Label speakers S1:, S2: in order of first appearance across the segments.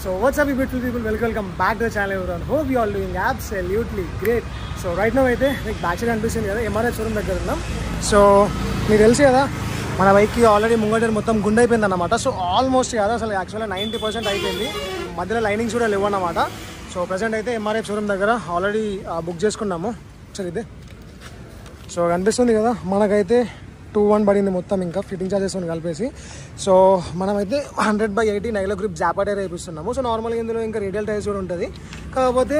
S1: So what's up, you beautiful people? Welcome back to the channel, everyone. Hope you all doing absolutely great. So right now అయితే మీకు back side అనిపిస్తుంది కదా, MRI showroom దగ్గర ఉన్నాం. So మీకు తెలుసు కదా, మన బైక్కి ఆల్రెడీ ముంగట మొత్తం గుండె అయిపోయింది అన్నమాట. సో ఆల్మోస్ట్ కదా అసలు యాక్చువల్గా 90% అయిపోయింది, మధ్యలో లైనింగ్స్ కూడా లేవు అన్నమాట. సో ప్రజెంట్ అయితే ఎంఆర్ఐ షోరూమ్ దగ్గర ఆల్రెడీ బుక్ చేసుకున్నాము. సరే ఇదే సో కనిపిస్తుంది కదా, మనకైతే 2,1 పడింది మొత్తం, ఇంకా ఫిట్టింగ్ చార్జెస్ కలిపేసి. సో మనమైతే 100/80 నైలో గ్రిప్ జాపా టైర్ వేపిస్తున్నాము. సో నార్మల్గా ఇందులో ఇంకా రేడియల్ టైర్స్ కూడా ఉంటుంది, కాకపోతే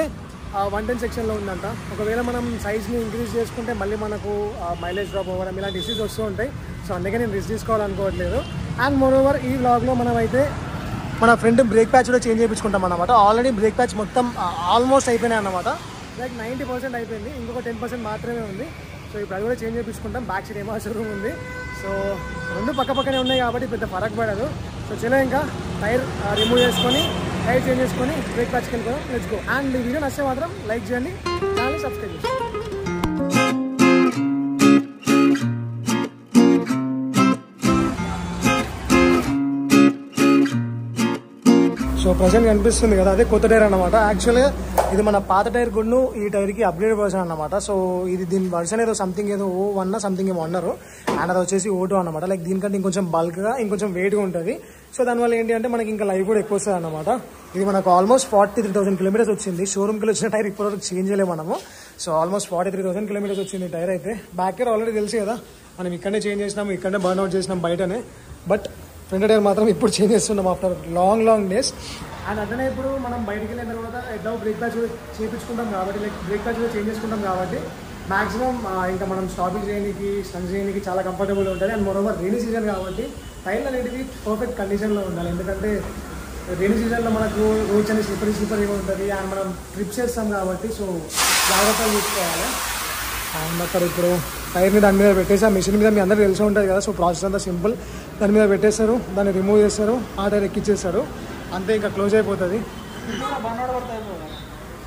S1: 110 సెక్షన్లో ఉందంట. ఒకవేళ మనం సైజ్ని ఇంక్రీజ్ చేసుకుంటే మళ్ళీ మనకు మైలేజ్ డ్రాప్ అవ్వడం ఇలాంటి ఇష్యూస్ వస్తూ ఉంటాయి. సో అందుకే నేను రిస్క్ తీసుకోవాలనుకోవట్లేదు. అండ్ మోరోవర్ ఈ వ్లాగ్లో మనమైతే మన ఫ్రంట్ బ్రేక్ ప్యాచ్ కూడా చేంజ్ చేయించుకుంటాం అన్నమాట. ఆల్రెడీ బ్రేక్ ప్యాచ్ మొత్తం ఆల్మోస్ట్ అయిపోయినాయి అన్నమాట. లైక్ 90% అయిపోయింది, ఇంకొక 10% మాత్రమే ఉంది. సో ఇప్పుడు అది కూడా చేంజ్ చేయించుకుంటాం. బ్యాక్ సైడ్ ఏమో షోరూమ్ ఉంది. సో రెండు పక్కనే ఉన్నాయి కాబట్టి పెద్ద ఫరక్ పడదు. సో చలో ఇంకా టైర్ రిమూవ్ చేసుకొని టైర్ చేంజ్ చేసుకొని బ్రేక్ ప్యాచ్కి వెళ్ళిపోదాం. Let's go. అండ్ ఈ వీడియో నచ్చితే మాత్రం లైక్ చేయండి, ఛానల్ సబ్స్క్రైబ్ చేయండి. సో ప్రజెంట్ కనిపిస్తుంది కదా, అదే కొత్త టైర్ అన్నమాట. యాక్చువల్గా ఇది మన పాత టైర్ గుడ్ను ఈ టైర్కి అప్గ్రేడ్ వర్షన్ అన్నమాట. సో ఇది దీని వర్షన్ ఏదో సంథింగ్ ఏదో O1 సంథింగ్ ఏమో అన్నారు, అండ్ అది వచ్చేసి O2 అన్నమాట. లైక్ దీనికంటే ఇంకొంచెం బల్క్గా ఇంకొంచెం వెయిట్గా ఉంటుంది. సో దానివల్ల ఏంటి అంటే మనకి ఇంకా లైఫ్ కూడా ఎక్కువ వస్తుంది అన్నమాట. ఇది మనకు ఆల్మోస్ట్ 43,000 కిలోమీటర్స్ వచ్చింది. షోరూమ్కి వచ్చిన టైర్ ఇప్పటివరకు చేంజ్ చేయలేము మనము. సో ఆల్మోస్ట్ 43,000 కిలోమీటర్స్ వచ్చింది టైర్ అయితే. బ్యాక్ టైర్ ఆల్రెడీ తెలుసు కదా, మనం ఇక్కడనే చేంజ్ చేసినాము, ఇక్కడనే బర్న్ అవుట్ చేసినాం బయటనే. బట్ ఫ్రంట్ టైర్ మాత్రం ఇప్పుడు చేంజ్ చేస్తున్నాం ఆఫ్టర్ లాంగ్ డేస్. అండ్ అట్లనే ఇప్పుడు మనం బయటికి వెళ్ళిన తర్వాత ఎట్లా బ్రేక్ ప్యాచ్ కూడా చేయించుకుంటాం కాబట్టి, లైక్ బ్రేక్ ప్యాచ్ కూడా చేంజ్ చేసుకుంటాం కాబట్టి మాక్సిమం ఇంకా మనం స్టాపింగ్ చేయడానికి స్టంట్ చేయడానికి చాలా కంఫర్టబుల్ ఉంటుంది. అండ్ మరోవర్ రైనీ సీజన్ కాబట్టి టైర్లు అనేటివి పర్ఫెక్ట్ కండిషన్లో ఉండాలి. ఎందుకంటే రైనీ సీజన్లో మనకు రోడ్స్ అనేది స్లిప్పర్ ఏమి ఉంటుంది, అండ్ మనం ట్రిప్ చేస్తాం కాబట్టి సో జాగ్రత్తగా చూసుకోవాలి. అండ్ అక్కడ ఇప్పుడు టైర్ని దాని మీద పెట్టేసి ఆ మెషిన్ మీద మీ అందరికీ తెలిసి ఉంటుంది కదా. సో ప్రాసెస్ అంతా సింపుల్, దాని మీద పెట్టేస్తారు, దాన్ని రిమూవ్ చేస్తారు, ఆ టైర్ ఎక్కిచ్చేస్తారు, అంతే, ఇంకా క్లోజ్ అయిపోతుంది.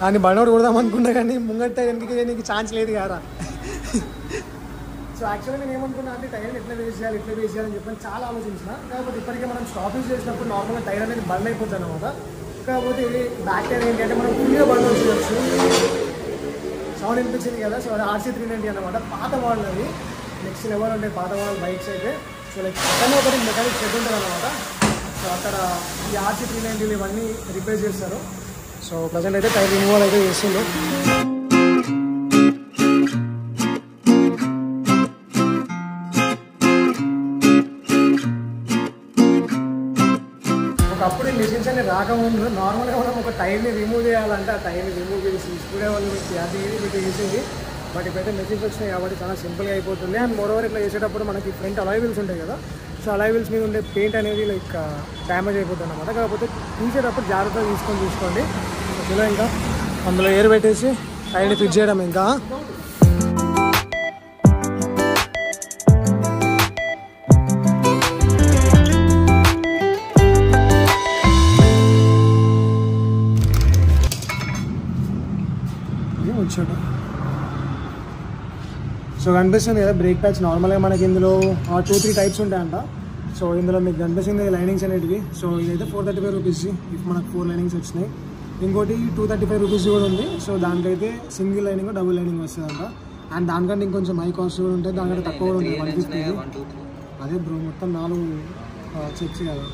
S1: దాన్ని బర్న్అవుట్ కొడదాం అనుకున్నా కానీ ముంగట టైర్ ఎందుకు నీకు ఛాన్స్ లేదు కదా. సో యాక్చువల్గా నేను ఏమనుకున్నా అంటే టైర్ని ఎట్లా వేస్ట్ చేయాలని చెప్పని చాలా ఆలోచించిన. కాకపోతే ఇప్పటికే మనం స్టాపింగ్ చేసినప్పుడు నార్మల్గా టైర్ అనేది బర్న్ అయిపోతుంది అనమాట. కాకపోతే ఇది బ్యాక్ టైర్ ఏంటి అంటే మనం ఫుల్గా బర్న్ వచ్చేయచ్చు. సౌండ్ వినిపించింది కదా, సో అది RC390 అనమాట, పాత మోడల్. అది నెక్స్ట్ లెవెల్ ఉంటాయి పాత మోడల్ బైక్స్ అయితే. సో లైక్ పక్కన ఒకటి మెకానిక్ షెడ్ ఉంటుంది అనమాట. సో అక్కడ ఈ RC390 ఇవన్నీ రిపేర్ చేస్తారు. సో ప్రజెంట్ అయితే టైర్ రిమూవల్ అయితే చేస్తుండ్రు. ఒకప్పుడు ఈ మెషిన్స్ అన్ని రాకముందు నార్మల్గా మనం ఒక టైర్ని రిమూవ్ చేయాలంటే ఆ టైర్ని రిమూవ్ చేసి స్కూడే వాళ్ళు పెట్టి అది ఇది పెట్టి చేసేది. బట్ ఇప్పుడైతే మెషిన్స్ వచ్చినాయి కాబట్టి చాలా సింపుల్గా అయిపోతుంది. అండ్ మోరోవర్ ఇట్లా చేసేటప్పుడు మనకి ఫ్రంట్ అలాయ్ వీల్స్ ఉంటాయి కదా. సో అలాయ్ వీల్స్ మీద ఉండే పెయింట్ అనేది లైక్ డ్యామేజ్ అయిపోతుంది అనమాట. కాకపోతే తీసేటప్పుడు జాగ్రత్తగా చూసుకోండి. ఇలా ఇంకా అందులో ఎయిర్ పెట్టేసి టైర్ని ఫిట్ చేయడం. ఇంకా వచ్చాడు. సో కనిపిస్తుంది కదా బ్రేక్ ప్యాచ్. నార్మల్గా మనకి ఇందులో 2-3 టైప్స్ ఉంటాయంట. సో ఇందులో మీకు కనిపిస్తుంది లైనింగ్స్ అనేటివి. సో ఇదైతే 435 రూపీస్ ఇఫ్ మనకు 4 లైనింగ్స్ వచ్చినాయి. ఇంకోటి 235 రూపీస్ కూడా ఉంది. సో దానికైతే సింగిల్ లైనింగ్ డబుల్ లైనింగ్ వస్తుందంట. అండ్ దానికంటే ఇంకొంచెం హై కాస్ట్ కూడా ఉంటుంది, దానికంటే తక్కువ కూడా ఉంటుంది, 150. అదే బ్రో మొత్తం 4 చెక్స్ కదా.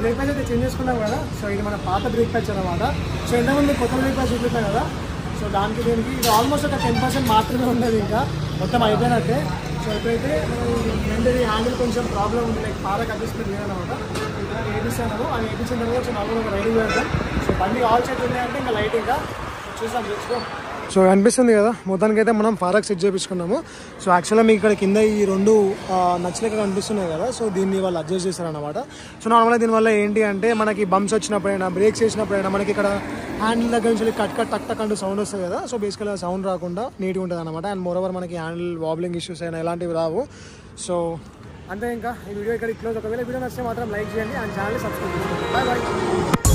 S1: బ్రేక్ ప్యాచ్ అయితే చేంజ్ చేసుకున్నాం కదా. సో ఇది మన పాత బ్రేక్ ప్యాచ్ అనమాట. సో ఎంతమంది కొత్త బ్రేక్ ప్యాచ్ చూపిస్తాం కదా. సో దానికి దీనికి ఇది ఆల్మోస్ట్ ఒక 10% మాత్రమే ఉన్నది, ఇంకా మొత్తం అయిపోయినట్టే. సో ఇప్పుడైతే ఏంటది హ్యాండిల్ కొంచెం ప్రాబ్లం ఉంది, లైక్ పాత కనిపిస్తుంది అనమాట. వేపిస్తాను, అది వేపించిన తర్వాత సో నార్మల్ ఒక రైడింగ్ పెడతాం. సో బండి ఆల్ సెట్ ఉన్నాయంటే ఇంకా లైట్ ఇంకా చూసాం తెచ్చుకో. సో కనిపిస్తుంది కదా, మొత్తానికి అయితే మనం ఫారక్ సెట్ చేయించుకున్నాము. సో యాక్చువల్గా మీకు ఇక్కడ కింద ఈ 2 నచ్చలేక కనిపిస్తున్నాయి కదా. సో దీన్ని వాళ్ళు అడ్జస్ట్ చేస్తారనమాట. సో నార్మల్గా దీనివల్ల ఏంటి అంటే మనకి బంప్స్ వచ్చినప్పుడైనా బ్రేక్స్ వేసినప్పుడైనా మనకి ఇక్కడ హ్యాండిల్ దగ్గర నుంచి కట్ టక్ అంటూ సౌండ్ వస్తుంది కదా. సో బేసికల్గా సౌండ్ రాకుండా నీట్గా ఉంటుంది అనమాట. అండ్ మోరోవర్ మనకి హ్యాండిల్ వాబ్లింగ్ ఇష్యూస్ అయినా ఎలాంటివి రావు. సో అంతే, ఇంకా ఈ వీడియో ఇక్కడ క్లోజ్. ఒకవేళ వీడియో నచ్చితే మాత్రం లైక్ చేయండి అండ్ ఛానల్ సబ్స్క్రైబ్ చేసుకోండి. బాయ్.